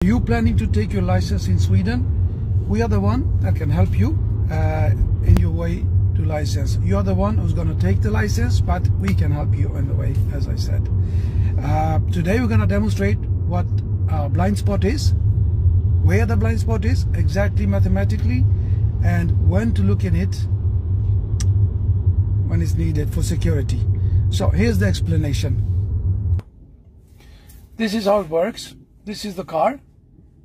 You planning to take your license in Sweden? We are the one that can help you in your way to license. You're the one who's going to take the license, but we can help you on the way, as I said. Today we're going to demonstrate what blind spot is, where the blind spot is exactly mathematically, and when to look in it when it's needed for security. So here's the explanation. This is how it works. This is the car.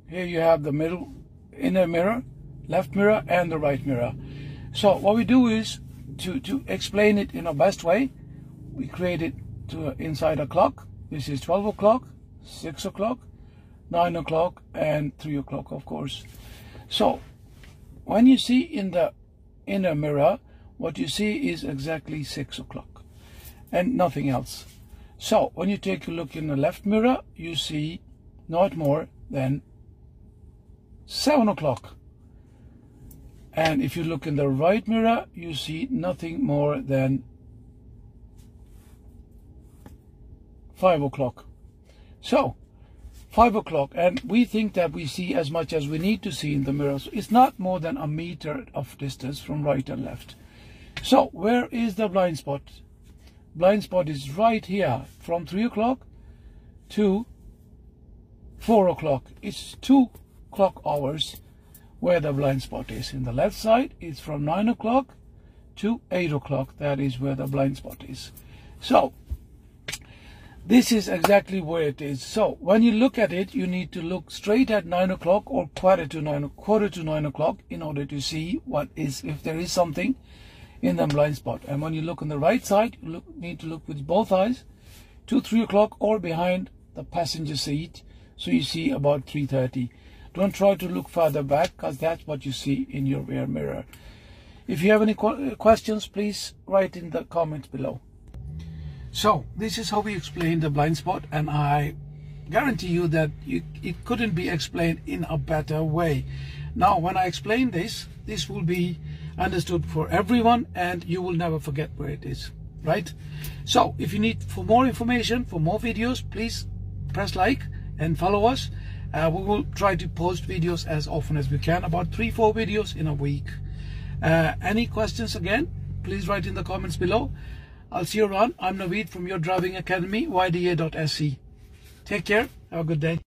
Here you have the middle inner mirror, left mirror, and the right mirror. So what we do is to explain it in our best way, we create it to inside a clock. This is 12 o'clock, 6 o'clock, 9 o'clock, and 3 o'clock, of course. So when you see in the inner mirror, what you see is exactly 6 o'clock and nothing else. So when you take a look in the left mirror, you see not more than 7 o'clock. And if you look in the right mirror, you see nothing more than 5 o'clock. So 5 o'clock, and we think that we see as much as we need to see in the mirror. So it's not more than a meter of distance from right and left. So where is the blind spot? Blind spot is right here from 3 o'clock to 4 o'clock. It's 2 clock hours where the blind spot is. In the left side, it's from 9 o'clock to 8 o'clock. That is where the blind spot is. So this is exactly where it is. So when you look at it, you need to look straight at 9 o'clock or quarter to 9 o'clock in order to see what is, if there is something in the blind spot. And when you look on the right side, you need to look with both eyes to 3 o'clock or behind the passenger seat, so you see about 3:30. Don't try to look further back, because that's what you see in your rear mirror. If you have any questions, please write in the comments below. So this is how we explain the blind spot, and I guarantee you that it couldn't be explained in a better way. Now when I explain this will be understood for everyone, and you will never forget where it is, right? So if you need for more information, for more videos, please press like and follow us. We will try to post videos as often as we can, about 3-4 videos in a week. Any questions, again, please write in the comments below. I'll see you around. I'm Naveed from your driving academy, yda.se. Take care. Have a good day.